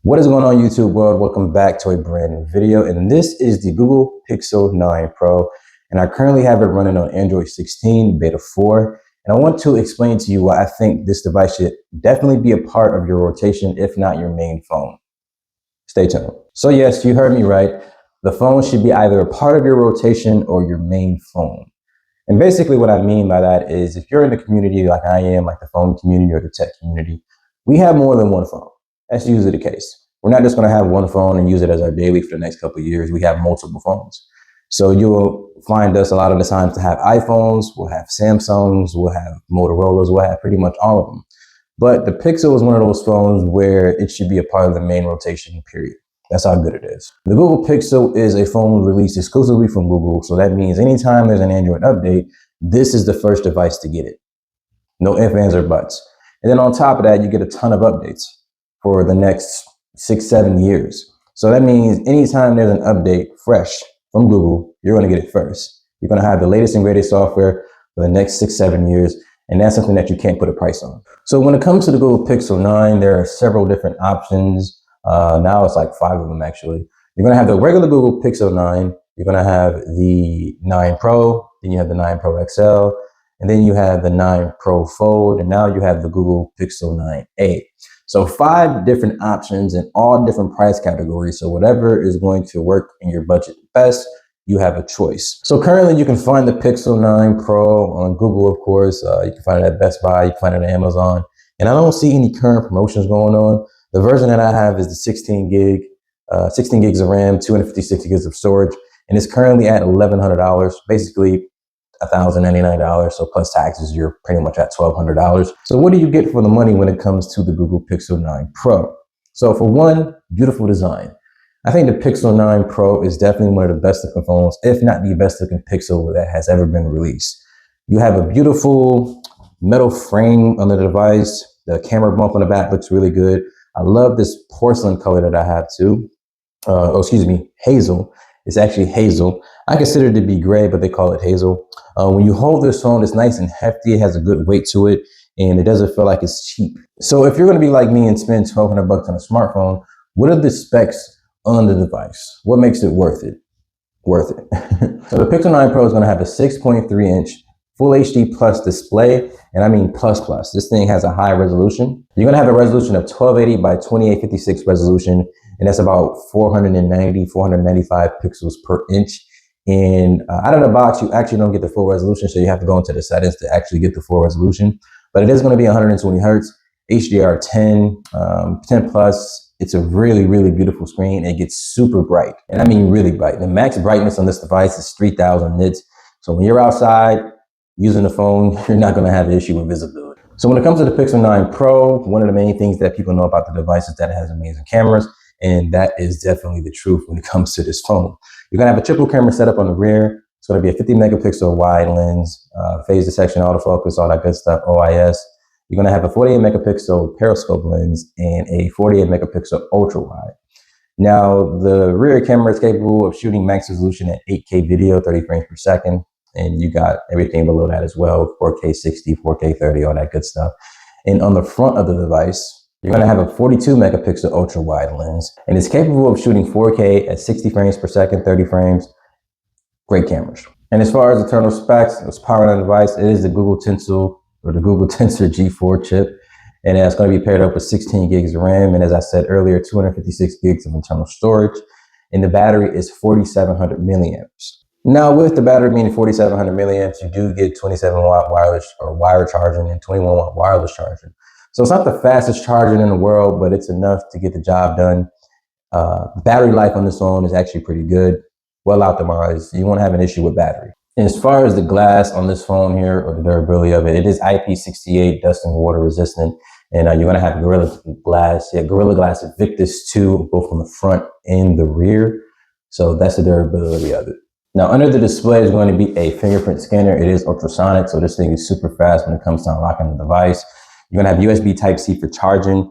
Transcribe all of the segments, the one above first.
What is going on, YouTube world? Welcome back to a brand new video, and this is the Google Pixel 9 Pro, and I currently have it running on Android 16 Beta 4, and I want to explain to you why I think this device should definitely be a part of your rotation, if not your main phone. Stay tuned. So yes, you heard me right. The phone should be either a part of your rotation or your main phone. And basically what I mean by that is if you're in the community like I am, like the phone community or the tech community, we have more than one phone. That's usually the case. We're not just going to have one phone and use it as our daily for the next couple of years. We have multiple phones. So you'll find us a lot of the times to have iPhones, we'll have Samsungs, we'll have Motorola's, we'll have pretty much all of them. But the Pixel is one of those phones where it should be a part of the main rotation, period. That's how good it is. The Google Pixel is a phone released exclusively from Google. So that means anytime there's an Android update, this is the first device to get it. No ifs, ands, or buts. And then on top of that, you get a ton of updates for the next 6-7 years. So that means anytime there's an update fresh from Google, you're going to get it first. You're going to have the latest and greatest software for the next 6-7 years. And that's something that you can't put a price on. So when it comes to the Google Pixel 9, there are several different options. Now it's like 5 of them actually. You're going to have the regular Google Pixel 9. You're going to have the 9 Pro. Then you have the 9 Pro XL. And then you have the 9 Pro Fold. And now you have the Google Pixel 9a. So 5 different options in all different price categories. So whatever is going to work in your budget best, you have a choice. So currently you can find the Pixel 9 Pro on Google, of course. You can find it at Best Buy, you can find it on Amazon. And I don't see any current promotions going on. The version that I have is the 16 gigs of RAM, 256 gigs of storage. And it's currently at $1,100, basically $1,099. So plus taxes, you're pretty much at $1,200. So what do you get for the money when it comes to the Google Pixel 9 Pro? So for one, beautiful design. I think the Pixel 9 Pro is definitely one of the best looking phones, if not the best looking Pixel that has ever been released. You have a beautiful metal frame on the device. The camera bump on the back looks really good. I love this porcelain color that I have too. Hazel. It's actually hazel. I consider it to be gray, but they call it hazel. When you hold this phone, it's nice and hefty. It has a good weight to it, and it doesn't feel like it's cheap. So if you're going to be like me and spend $1,200 on a smartphone, what are the specs on the device? What makes it worth it? So the Pixel 9 Pro is going to have a 6.3-inch Full HD Plus display, and I mean plus. This thing has a high resolution. You're going to have a resolution of 1280 by 2856 resolution, and that's about 495 pixels per inch. And out of the box, you actually don't get the full resolution, so you have to go into the settings to actually get the full resolution. But it is going to be 120 hertz, HDR10, 10 plus. It's a really, really beautiful screen. It gets super bright, and I mean really bright. The max brightness on this device is 3000 nits. So when you're outside using the phone, you're not going to have an issue with visibility. So when it comes to the Pixel 9 Pro, one of the main things that people know about the device is that it has amazing cameras, and that is definitely the truth when it comes to this phone. You're going to have a triple camera setup on the rear. It's going to be a 50 megapixel wide lens, phase detection, autofocus, all that good stuff, OIS. You're going to have a 48 megapixel periscope lens and a 48 megapixel ultra wide. Now, the rear camera is capable of shooting max resolution at 8K video, 30 frames per second. And you got everything below that as well, 4K 60, 4K 30, all that good stuff. And on the front of the device, you're going to have a 42 megapixel ultra wide lens, and it's capable of shooting 4K at 60 frames per second, 30 frames. Great cameras. And as far as internal specs, it's power on the device. It is the Google Tensor G4 chip, and it's going to be paired up with 16 gigs of RAM. And as I said earlier, 256 gigs of internal storage. And the battery is 4,700 milliamps. Now, with the battery being 4,700 milliamps, you do get 27-watt wireless or wire charging and 21-watt wireless charging. So it's not the fastest charging in the world, but it's enough to get the job done. Battery life on this phone is actually pretty good, well optimized. You won't have an issue with battery. And as far as the glass on this phone here, or the durability of it, it is IP68 dust and water resistant. And you're going to have Gorilla Glass Victus 2, both on the front and the rear. So that's the durability of it. Now, under the display is going to be a fingerprint scanner. It is ultrasonic, so this thing is super fast when it comes to unlocking the device. You're going to have USB Type-C for charging,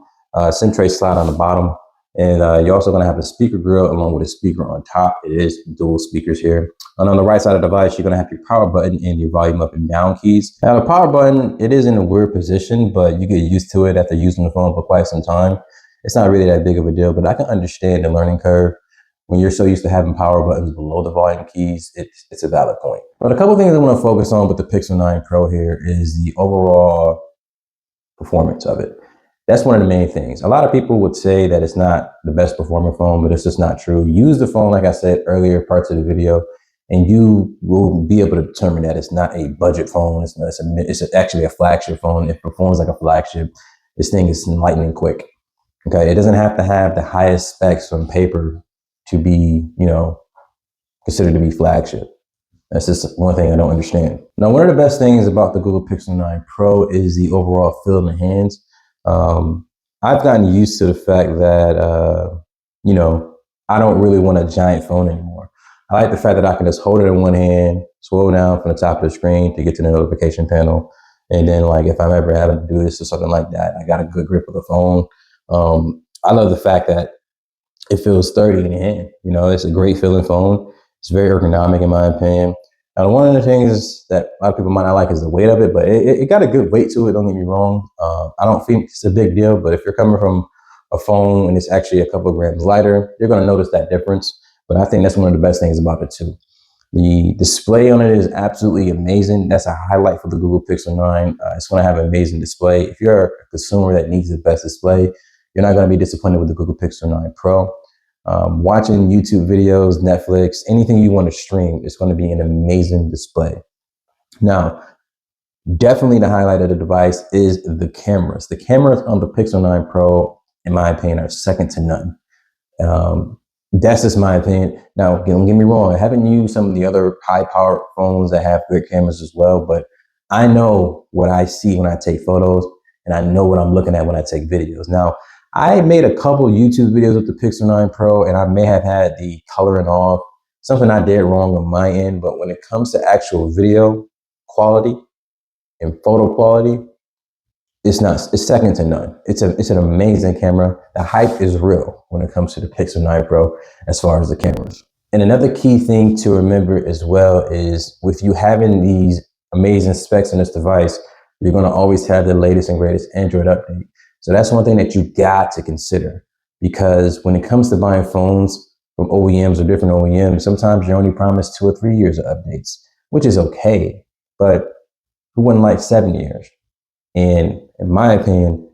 SIM tray slot on the bottom, and you're also going to have a speaker grill along with a speaker on top. It is dual speakers here. And on the right side of the device, you're going to have your power button and your volume up and down keys. Now, the power button, it is in a weird position, but you get used to it after using the phone for quite some time. it's not really that big of a deal, but I can understand the learning curve. When you're so used to having power buttons below the volume keys, it's a valid point. But a couple things I want to focus on with the Pixel 9 Pro here is the overall performance of it. That's one of the main things. A lot of people would say that it's not the best performing phone, but it's just not true. Use the phone, like I said earlier, parts of the video, and you will be able to determine that it's not a budget phone. It's actually a flagship phone. It performs like a flagship. This thing is lightning quick. Okay, it doesn't have to have the highest specs on paper to be, considered to be flagship. That's just one thing I don't understand. Now, one of the best things about the Google Pixel 9 Pro is the overall feel in the hands. I've gotten used to the fact that, I don't really want a giant phone anymore. I like the fact that I can just hold it in one hand, scroll down from the top of the screen to get to the notification panel. And then like, if I'm ever having to do this or something like that, I got a good grip of the phone. I love the fact that it feels sturdy in your hand. It's a great feeling phone. It's very ergonomic in my opinion. Now, one of the things that a lot of people might not like is the weight of it, but it got a good weight to it. Don't get me wrong. I don't think it's a big deal, but if you're coming from a phone and it's actually a couple of grams lighter, you're going to notice that difference. But I think that's one of the best things about it too. The display on it is absolutely amazing. That's a highlight for the Google Pixel 9. It's going to have an amazing display. If you're a consumer that needs the best display, you're not going to be disappointed with the Google Pixel 9 Pro. Watching YouTube videos, Netflix, anything you want to stream, it's going to be an amazing display. Now, definitely the highlight of the device is the cameras. The cameras on the Pixel 9 Pro, in my opinion, are second to none. That's just my opinion. Now, don't get me wrong. I haven't used some of the other high-powered phones that have good cameras as well, but I know what I see when I take photos, and I know what I'm looking at when I take videos. Now, I made a couple YouTube videos with the Pixel 9 Pro, and I may have had the coloring off, something I did wrong on my end, but when it comes to actual video quality and photo quality, it's second to none. It's an amazing camera. The hype is real when it comes to the Pixel 9 Pro as far as the cameras. And another key thing to remember as well is with you having these amazing specs on this device, you're going to always have the latest and greatest Android update. So that's one thing that you got to consider, because when it comes to buying phones from OEMs or different OEMs, sometimes you're only promised 2 or 3 years of updates, which is okay, but who wouldn't like 7 years? And in my opinion,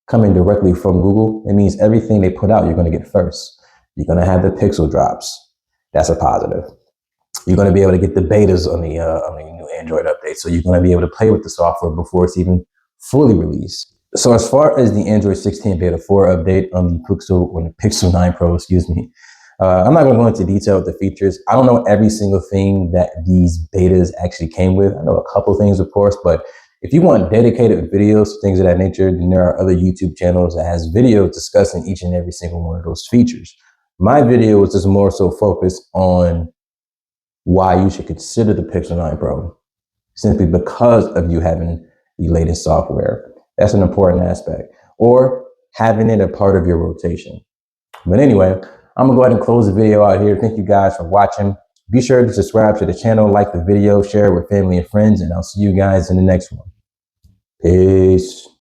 coming directly from Google, it means everything they put out, you're going to get first. You're going to have the Pixel drops. That's a positive. You're going to be able to get the betas on the new Android update. So you're going to be able to play with the software before it's even fully released. So as far as the Android 16 Beta 4 update on the Pixel 9 Pro, I'm not going to go into detail with the features. I don't know every single thing that these betas actually came with. I know a couple things, of course, but if you want dedicated videos, things of that nature, then there are other YouTube channels that has videos discussing each and every single one of those features. My video was just more so focused on why you should consider the Pixel 9 Pro, simply because of you having the latest software. That's an important aspect, or having it a part of your rotation. But anyway, I'm gonna go ahead and close the video out here. Thank you guys for watching. Be sure to subscribe to the channel, like the video, share it with family and friends, and I'll see you guys in the next one. Peace.